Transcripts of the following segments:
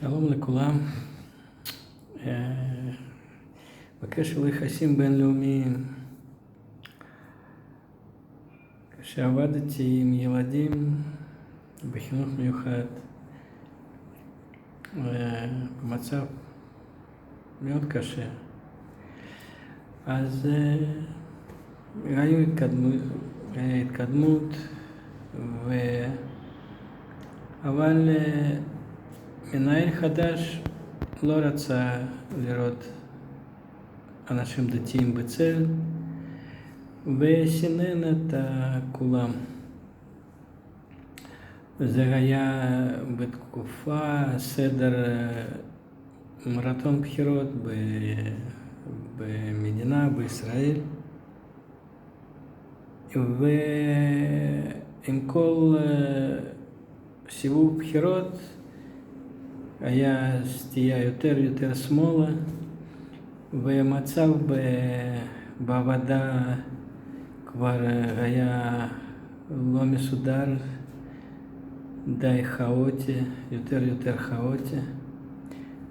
שלום לכולם. בקשר ליחסים בינלאומיים, כשעבדתי עם ילדים בחינוך מיוחד במצב מאוד קשה, אז ראינו התקדמות, אבל מנהל חדש לא רצה לראות אנשים דתיים בצל וסינן את כולם. זה היה בתקופה סדר מרתון בחירות במדינה, בישראל, ועם כל סיבוב בחירות היה סטייה יותר שמאלה, והמצב בעבודה כבר היה לא מסודר, די כאוטי, יותר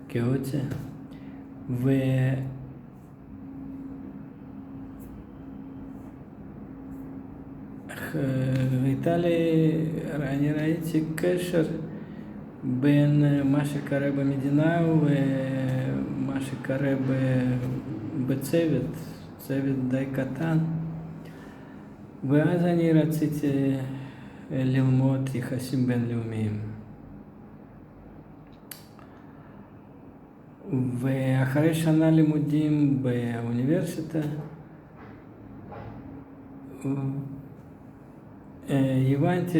כאוטי, אני ראיתי קשר בין מה שקרה במדינה ומה שקרה בצוות די קטן, ואז אני רציתי ללמוד יחסים בינלאומיים. ואחרי שנה לימודים באוניברסיטה הבנתי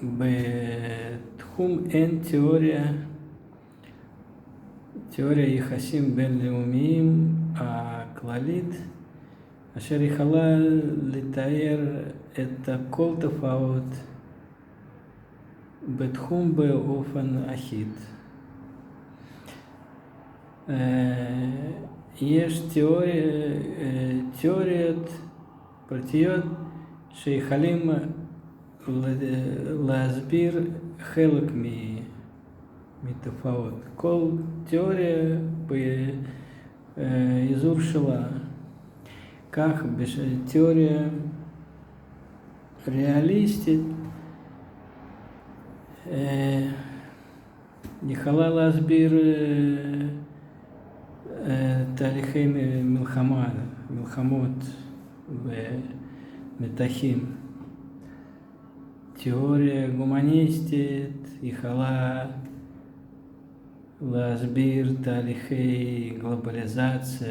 שבתחום אין תיאוריה יחסים בינלאומיים הכללית, אשר יכולה לתאר את כל תופעות בתחום באופן אחיד. יש תיאוריות פרטיות שיכולים להסביר חלק מתופעות. כל תיאוריה באזור שלה. כך בתיאוריה ריאליסטית יכולה להסביר תהליכי מלחמות ומתחים. תיאוריה הומניסטית יכולה להסביר תהליכי גלובליזציה,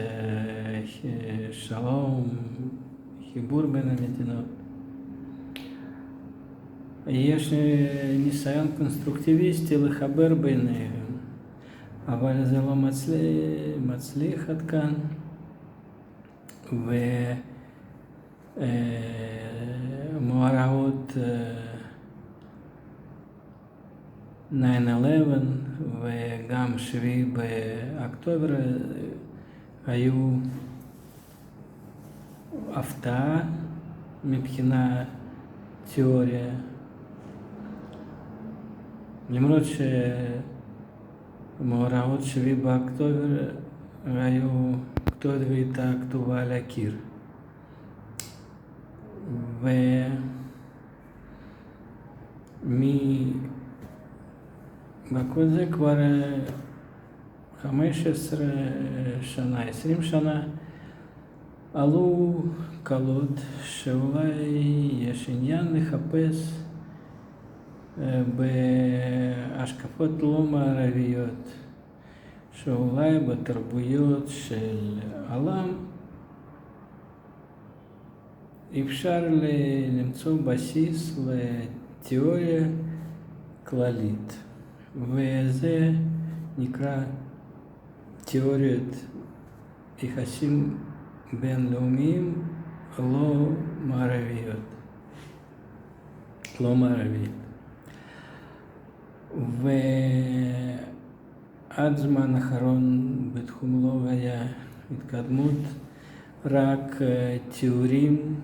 שלום, חיבור בין המדינות. יש ניסיון קונסטרוקטיביסטי לחבר ביניהם, אבל זה לא מצליח עד כאן, ומאורעות 9/11 וגם 7 באוקטובר היו הפתעה מבחינה תיאוריה, למרות שמאורעות 7 באוקטובר היו כתובת כתובה על הקיר. בכל זה כבר 15 שנה, 20 שנה עלו קולות שאולי יש עניין לחפש בהשקפות לא מערביות, שאולי בתרבויות של העולם אפשר למצוא בסיס לתיאוריה כללית, וזה נקרא תיאוריות יחסים בינלאומיים לא מערבית. ועד זמן האחרון בתחום לא היה התקדמות, רק תיאורים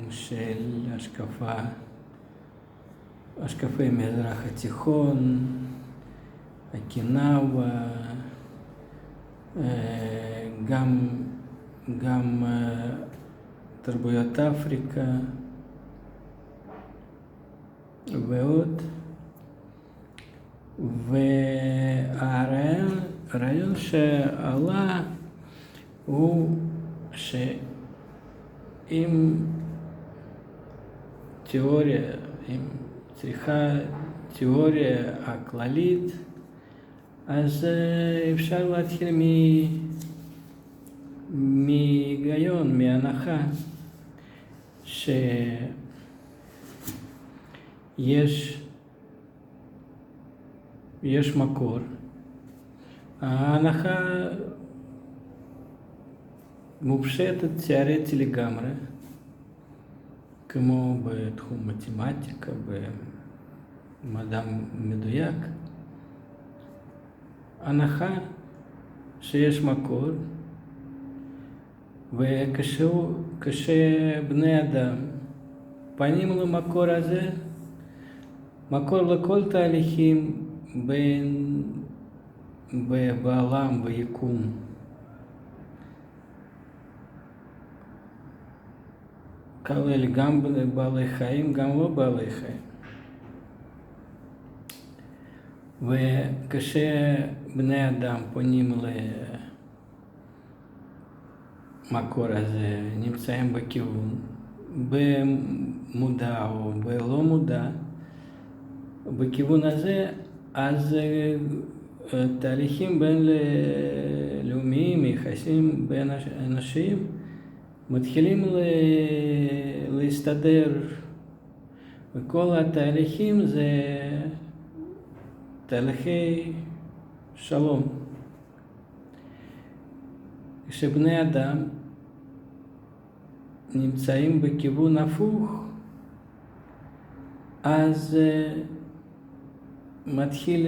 של השקפה השקפי מזרח התיכון, הקינאווה, גם תרבויות אפריקה ועוד. והרעיון שעלה הוא שאם צריכה תיאוריה הכללית, אז אפשר להתחיל מהיגיון, מהנחה, שיש מקור. ההנחה מופשטת, תיאורטית לגמרי, כמו בתחום מתמטיקה, במדע מדויק. הנחה שיש מקור, וכשבני אדם פנים למקור הזה, מקור לכל תהליכים בעולם, ביקום. כולל גם בעלי חיים, גם לא בעלי חיים. וכשבני אדם פונים למקור הזה, נמצאים בכיוון, במודע או בלא מודע, בכיוון הזה, אז תהליכים בינלאומיים, יחסים בין אנשים, מתחילים להסתדר, וכל התהליכים זה תהליכי שלום. כשבני אדם נמצאים בכיוון הפוך, אז מתחיל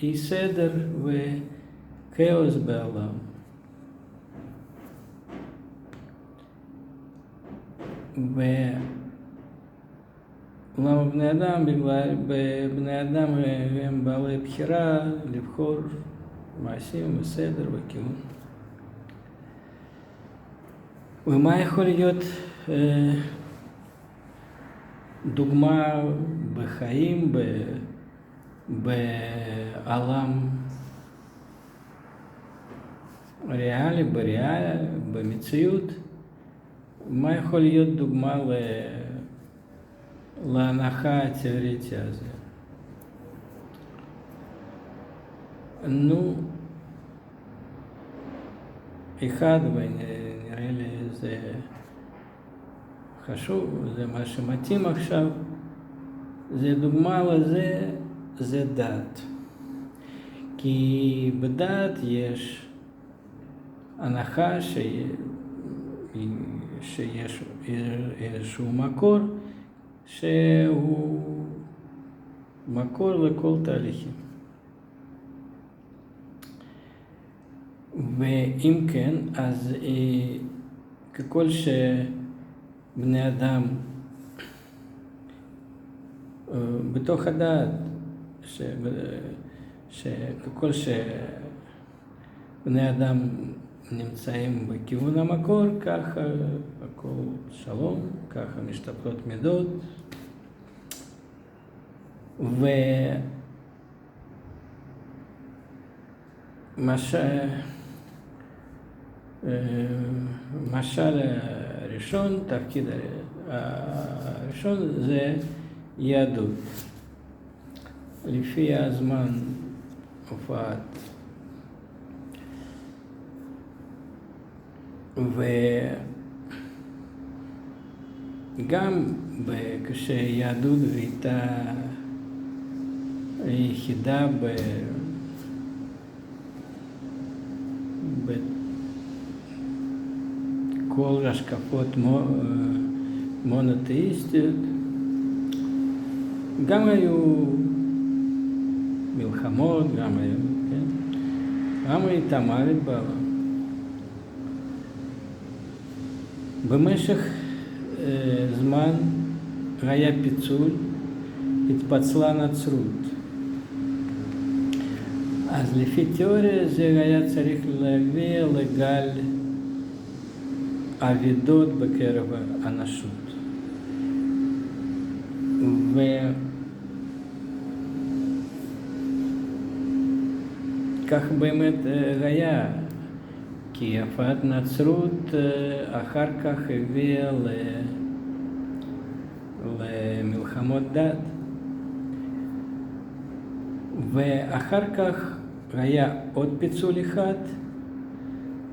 אי סדר וכאוס בעולם. ולמה בני אדם? בגלל בני אדם הם בעלי בחירה לבחור מעשים וסדר וכיוון. ומה יכול להיות דוגמה בחיים, בעולם ריאלי, במציאות? מה יכול להיות דוגמה להנחה התיאורטית הזה? נו, אחד, ונראה לי זה חשוב, זה מה שמתאים עכשיו, זה דוגמה לזה, זה דת. כי בדת יש הנחה שיש איזשהו מקור שהוא מקור לכל תהליכים. ואם כן, אז ככל שבני אדם בתוך הדעת, שככל שבני אדם נמצאים בכיוון המקור, ככה הכל שלום, ככה משתפרות מידות. המשל הראשון, תפקיד הראשון זה יהדות. לפי הזמן הופעת. וגם כשיהדות הייתה היחידה בכל השקפות מונותאיסטיות, גם היו מלחמות, גם היו, כן? גם הייתה מוות בעולם. במשך זמן היה פיצול התפצלה נצרות. אז לפי תיאוריה זה היה צריך להביא לגל אבידות בקרב האנושות. וכך באמת היה, כי הפעלת נצרות אחר כך הביאה למלחמות דת. ואחר כך היה עוד פיצול אחד,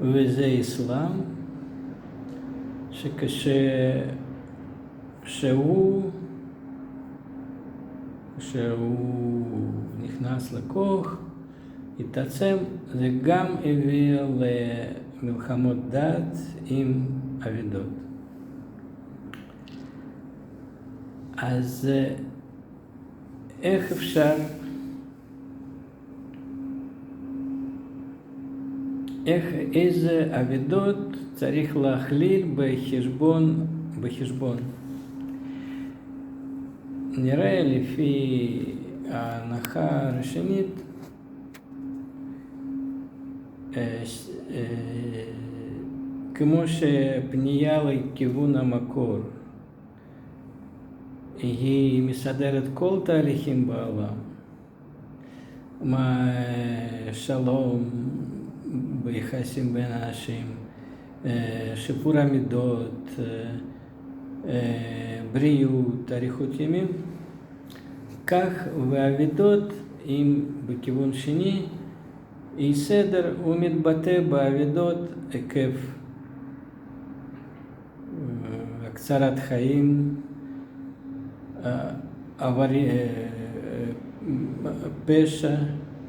וזה אסלאם, כשהוא נכנס לכוח, התעצם, זה גם הביא למלחמות דת עם אבידות. אז איך אפשר, איזה אבידות צריך להכליל בחשבון? נראה לפי ההנחה הראשונית, כמו שפנייה לכיוון המקור היא מסדרת כל תהליכים בעולם, שלום ביחסים בין אנשים, שיפור המידות, בריאות, אריכות ימים, כך והאבידות אם בכיוון שני היא סדר, הוא מתבטא באבידות עקב הקצרת חיים, פשע,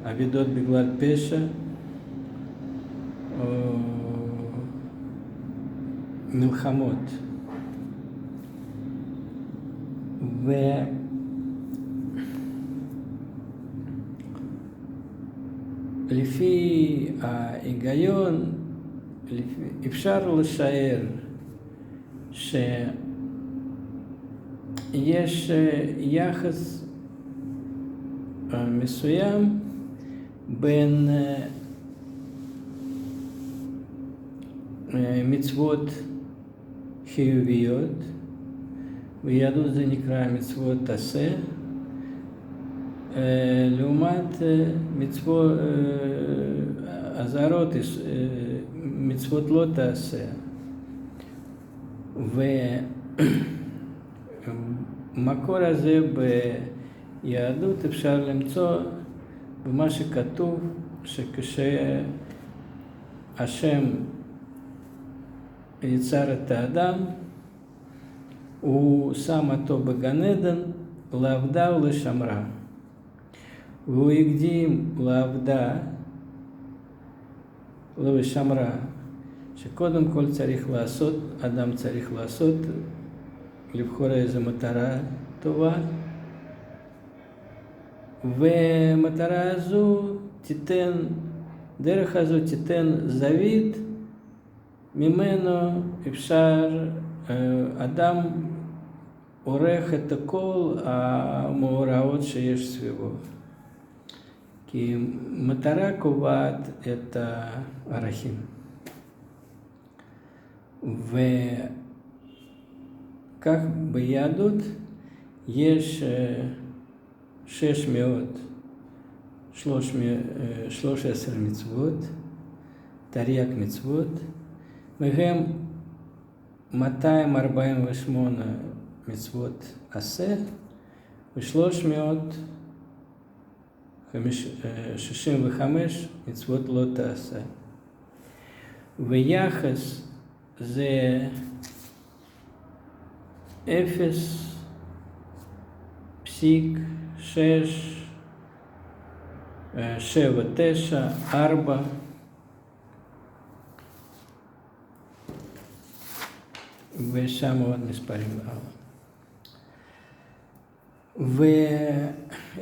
אבידות בגלל פשע, מלחמות. ולפי ההיגיון אפשר לשער שיש יחס מסוים בין מצוות חיוביות, ביהדות זה נקרא מצוות עשה, לעומת מצוות אזהרות, מצוות לא תעשה. והמקור הזה ביהדות אפשר למצוא במה שכתוב, שכשהשם יצר את האדם, הוא שם אותו בגן עדן לעבדה ולשמרה. והוא הקדים לעבדה ולשמרה, שקודם כל אדם צריך לעשות, לבחור איזו מטרה טובה, ומטרה הזו דרך הזו תיתן זווית, ממנו אפשר, אדם עורך את כל המאורעות שיש סביבו. כי מטרה קובעת את הערכים. וכך ביהדות יש 613 מצוות, תרי"ג מצוות, מהם 248 מצוות עשה ו-365 מצוות לא תעשה. ויחס זה 0.679 ושם עוד מספרים.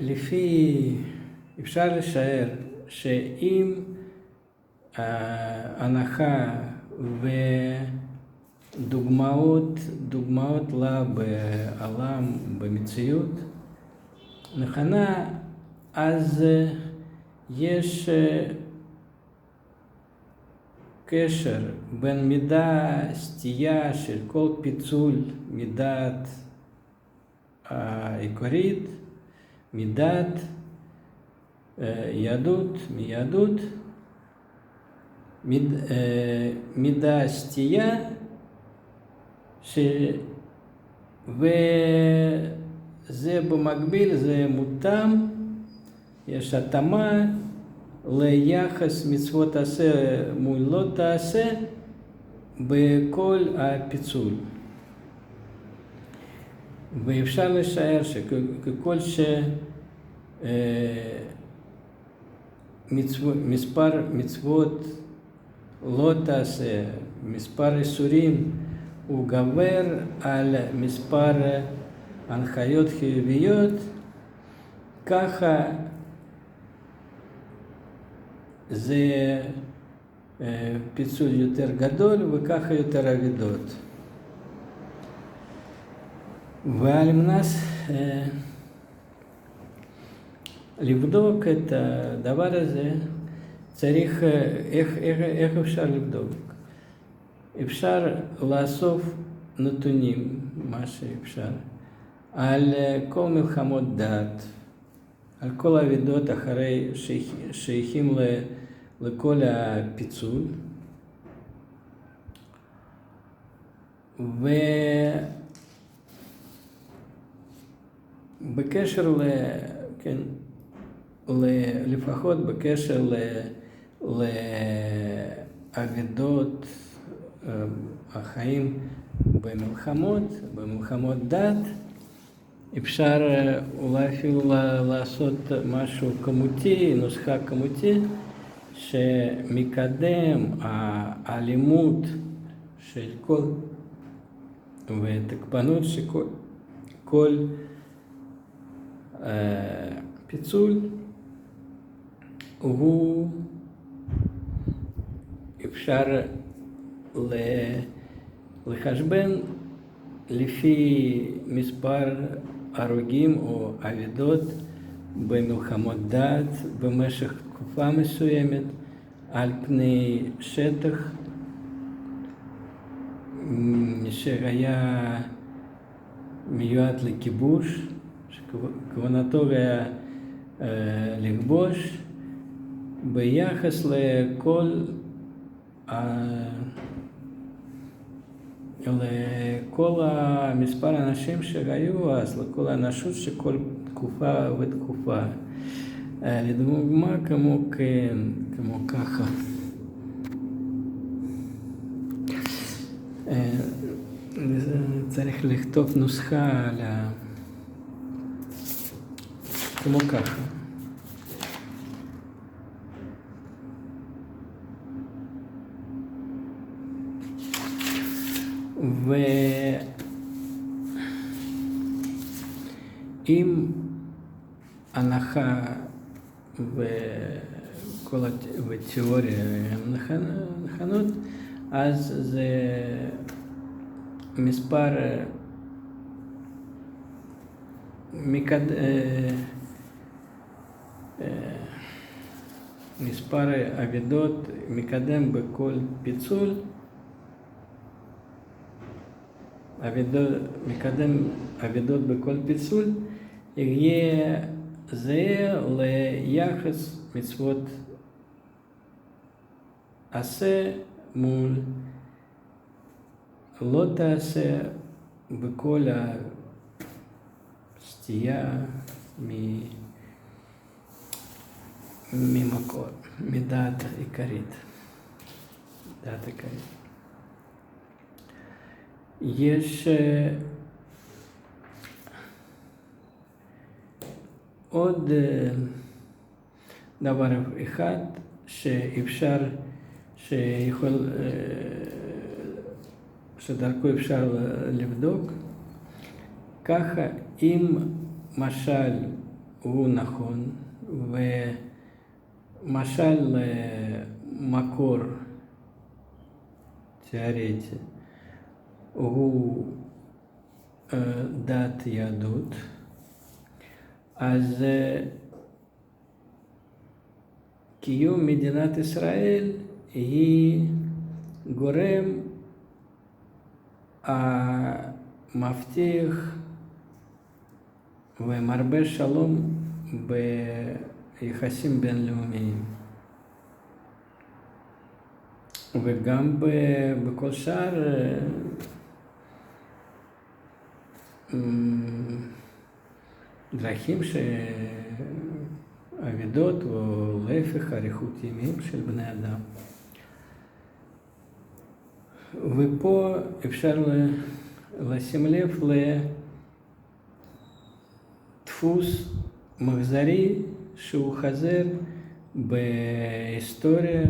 ולפי אפשר לשער שאם הנחה ודוגמאות לה בעולם, במציאות, נכונה, אז יש קשר בין מידה סטייה של כל פיצול מידת העיקרית, מידת יהדות, מיהדות, מידה סטייה, וזה במקביל, זה מותאם, יש התאמה ליחס מצוות תעשה מול לא תעשה בכל הפיצול. ואפשר לשער שככל מספר מצוות לא תעשה, מספר איסורים הוא גבר על מספר הנחיות חיוביות, ככה זה פיצול יותר גדול וככה יותר אבידות. ועל מנת לבדוק את הדבר הזה, צריך, איך אפשר לבדוק? אפשר לאסוף נתונים, מה שאפשר, על כל מלחמות דת, על כל האבידות אחרי שייכים לכל הפיצול, ובקשר כן, לפחות בקשר לאבידות החיים במלחמות דת, אפשר אולי אפילו לעשות משהו כמותי, נוסחה כמותי, שמקדם האלימות של כל ותקפנות שכל פיצול הוא אפשר לחשבן לפי מספר הרוגים או אבידות במלחמות דת במשך תקופה מסוימת על פני שטח שהיה מיועד לכיבוש, שכוונתו היה לכבוש, ביחס לכל המספר האנשים שהיו אז, לכל האנושות שכל תקופה ותקופה. לדוגמה כמו ככה. צריך לכתוב נוסחה כמו ככה. ואם הנחה ותיאוריה הן נכונות, אז זה מספר אבידות מקדם בכל פיצול, מקדם אבידות בכל פיצול, יהיה זהה ליחס מצוות עשה מול לא תעשה בכל הסטייה ממקור, מדעת עיקרית. דעת עיקרית. יש עוד דבר אחד שדרכו אפשר לבדוק, ככה אם משל הוא נכון ומשל מקור תיאורטי הוא דת יהדות, אז קיום מדינת ישראל היא גורם המבטיח ומרבה שלום ביחסים בינלאומיים. וגם בכל שאר דרכים אבדות או להפך אריכות ימים של בני אדם. ופה אפשר לשים לב לדפוס מחזרי שהוא חזר בהיסטוריה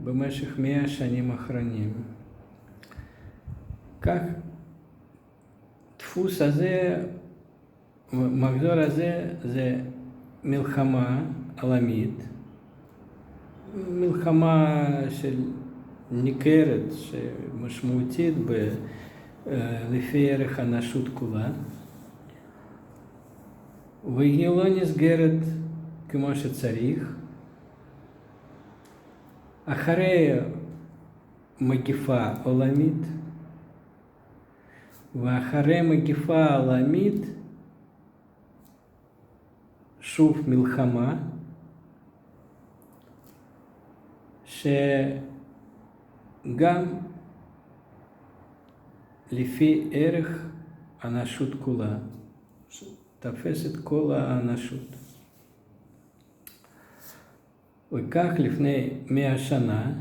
במשך 100 שנים האחרונים. כך דפוס הזה, מחזור הזה, זה מלחמה עולמית, מלחמה ניכרת, משמעותית לפי ערך האנושות כולה, והיא לא נסגרת כמו שצריך. אחרי מגפה עולמית, ואחרי מגפה עולמית שוב מלחמה, שגם לפי ערך האנושות כולה, תופס את כל האנושות. וכך לפני 100 שנה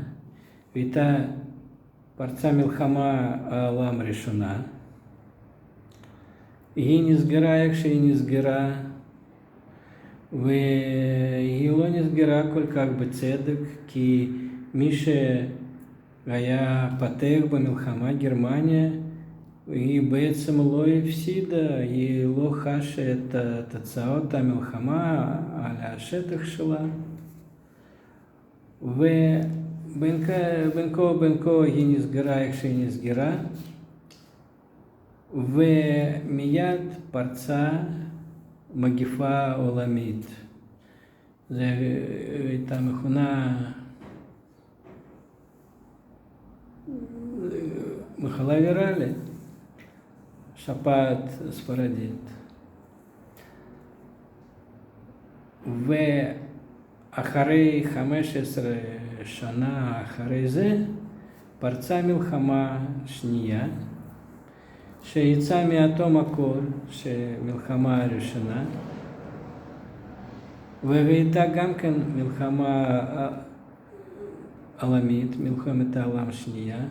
הייתה פרצה מלחמה העולם הראשונה. היא נסגרה איך שהיא נסגרה, והיא לא נסגרה כל כך בצדק, כי מי שהיה פתח במלחמה, גרמניה, היא בעצם לא הפסידה, היא לא חשה את תוצאות המלחמה על השטח שלה. ובין כה היא נסגרה איך שהיא נסגרה, ומיד פרצה מגפה עולמית. זו הייתה מכונה מחלה ויראלית, שפעת ספרדית. ואחרי 15 שנה אחרי זה פרצה מלחמה שנייה, שיצאה מאותו מקור שמלחמה הראשונה, והייתה גם כן מלחמה עולמית, מלחמת העולם השנייה.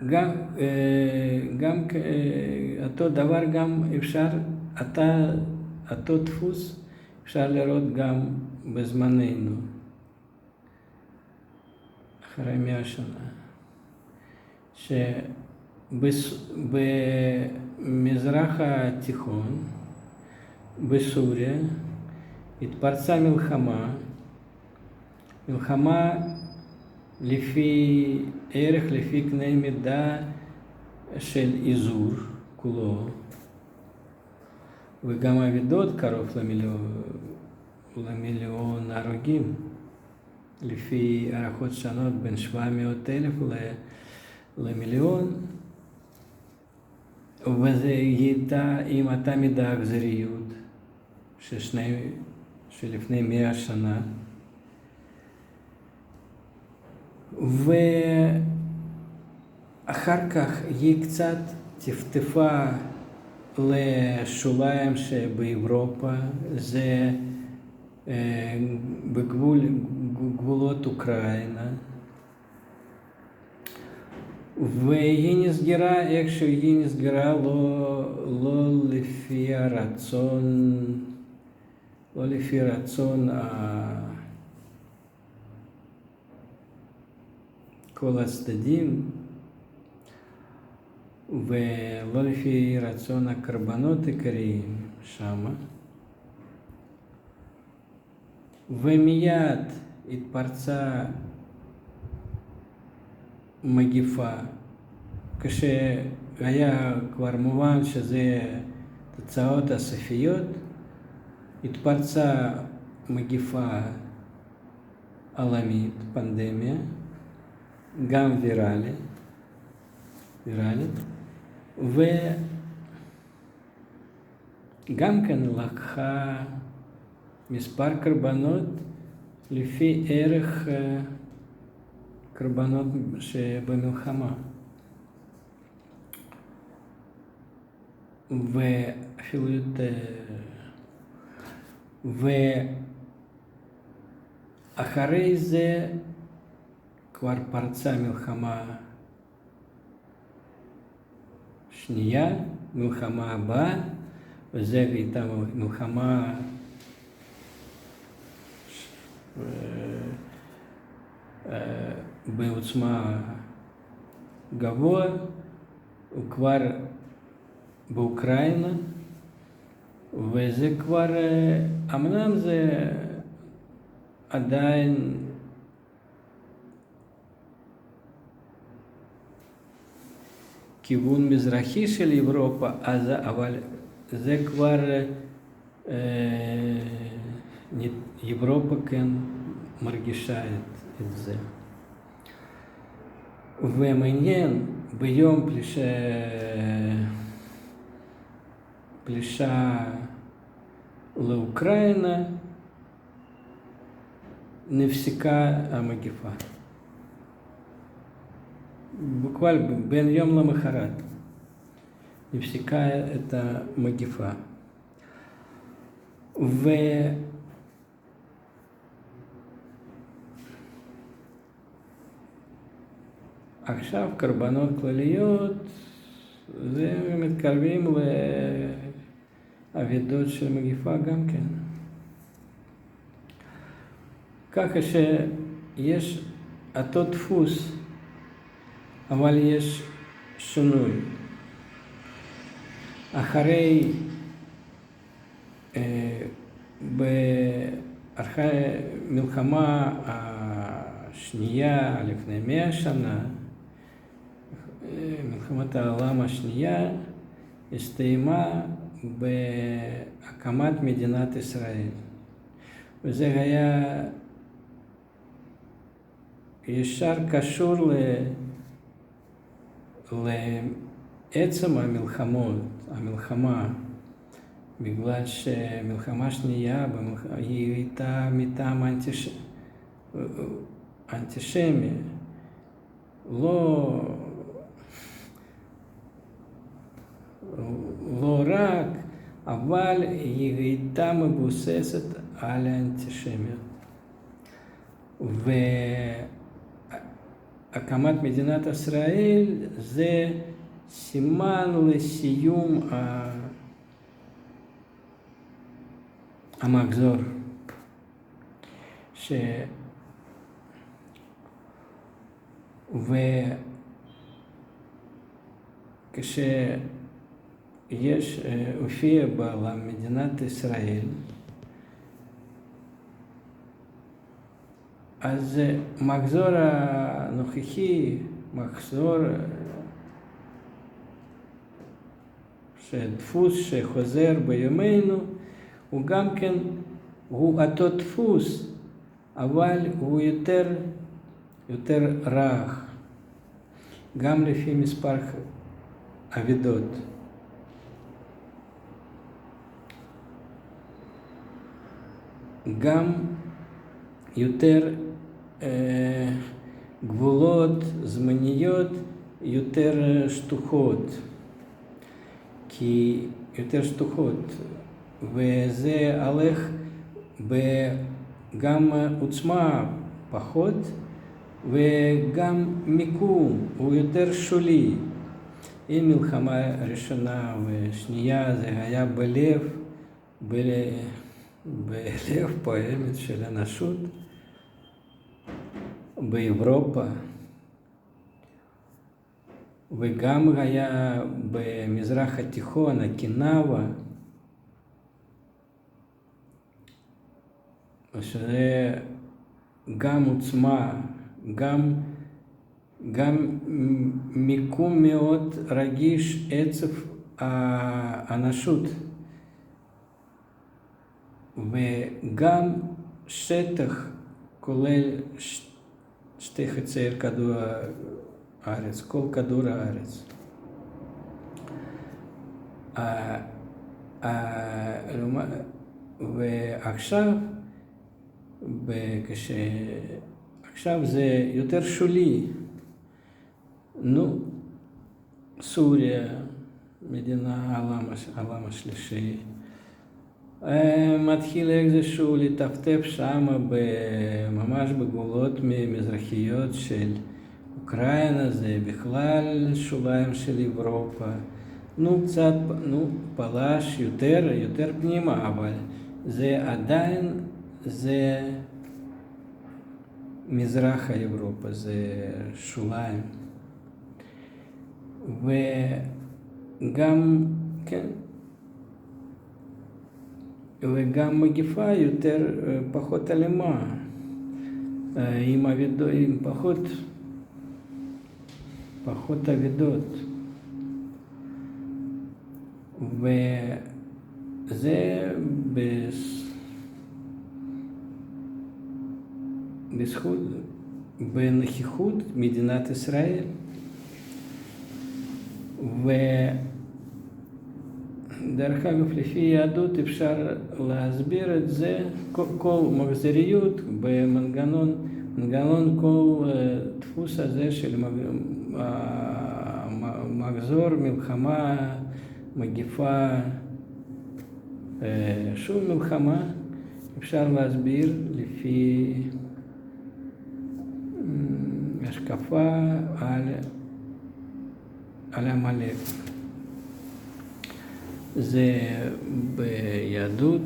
וגם אותו דבר גם אפשר, אותו דפוס אפשר לראות גם בזמננו, אחרי 100 שנה, שבמזרח התיכון, בסוריה, התפרצה מלחמה לפי ערך, לפי קנה מידה של איזור כולו, וגם אבדות קרוב למיליון הרוגים, לפי הערכות שונות בין 700,000 למיליון, וזה הייתה עם אותה מידה אכזריות שלפני 100 שנה. ואחר כך היא קצת טפטפה לשוליים שבאירופה, זה בגבולות אוקראינה, והיא נסגרה איך שהיא נסגרה, לא לפי רצון כל הצדדים, ולא לפי רצון הקורבנות העיקריים שמה. ומיד התפרצה מגפה, היה כבר מובן שזה תוצאות הסופיות, התפרצה מגיפה עולמית, פנדמיה, גם ויראלית, וגם כן לקחה מספר קורבנות לפי ערך קורבנות שבמלחמה. ואפילו יותר, ואחרי זה כבר פרצה מלחמה שנייה, מלחמה הבאה, וזה הייתה מלחמה בעוצמה גבוה, וכבר באוקראינה, וזה כבר, אמנם זה עדיין כיוון מזרחי של אירופה, אבל זה כבר אירופה כן מרגישה את זה. ומעניין, ביום פלישה לאוקראינה נפסקה המגפה. בקבל בין יום למחרת נפסקה את המגפה. עכשיו קורבנות כלליות, זה מתקרבים לאבדות של מגפה גם כן. ככה שיש אותו דפוס, אבל יש שינוי. אחרי המלחמה השנייה לפני 100 שנה, מלחמת העולם השנייה הסתיימה בהקמת מדינת ישראל. וזה היה ישר קשור לעצם המלחמה, בגלל שמלחמה שנייה היא הייתה מטעם אנטישמי, לא רק, אבל היא הייתה מבוססת על האנטישמיות. והקמת מדינת ישראל זה סימן לסיום המחזור, וכשהופיע בעולם מדינת ישראל, אז מחזור הנוכחי, מחזור דפוס שחוזר בימינו, הוא גם כן, הוא אותו דפוס, אבל הוא יותר רך, גם לפי מספר אבדות. גם יותר גבולות זמניות יותר שטוחות, כי יותר שטוחות, וזה הולך גם עוצמה פחות, וגם מיקום הוא יותר שולי. אם מלחמה ראשונה ושנייה זה היה בלב פועמת של האנושות באירופה, וגם היה במזרח התיכון, אוקינאווה, שזה גם עוצמה, גם גם מיקום מאוד רגיש, עצב האנושות, וגם שטח כולל שתי חצי כדור הארץ, כל כדור הארץ. ועכשיו, עכשיו זה יותר שולי. נו, סוריה, מדינה העולם השלישי, מתחיל איכשהו לטפטף שם ממש בגבולות מזרחיות של אוקראינה, זה בכלל שוליים של אירופה. נו, קצת, פלש יותר פנימה, אבל זה עדיין, זה מזרח אירופה, זה שוליים. וגם, כן, וגם מגיפה פחות אלימה, עם פחות אבדות. וזה בזכות, בנוכחות מדינת ישראל. ודרך אגב, לפי יהדות אפשר להסביר את זה, כל מחזוריות במנגנון כל דפוס הזה של מחזור, מלחמה, מגיפה, שוב מלחמה, אפשר להסביר לפי השקפה על עמלק. זה ביהדות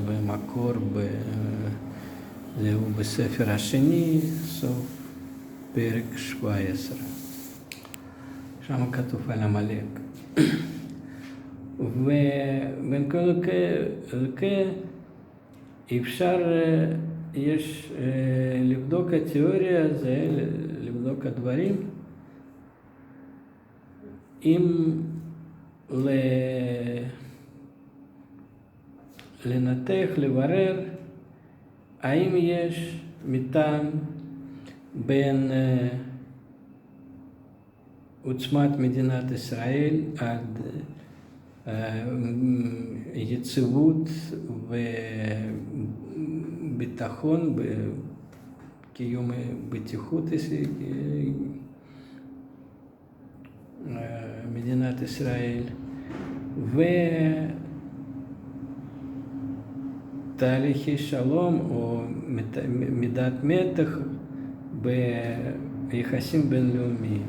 ומקור זהו בספר השני, סוף פרק 17. שם כתוב על עמלק. ובין כל זה אפשר, יש לבדוק התיאוריה הזה, לבדוק הדברים, אם לנתח, לברר, האם יש מטען בין עוצמת מדינת ישראל עד יציבות וביטחון, קיום בטיחות מדינת ישראל, ותהליכי שלום או מידת מתח ביחסים בינלאומיים.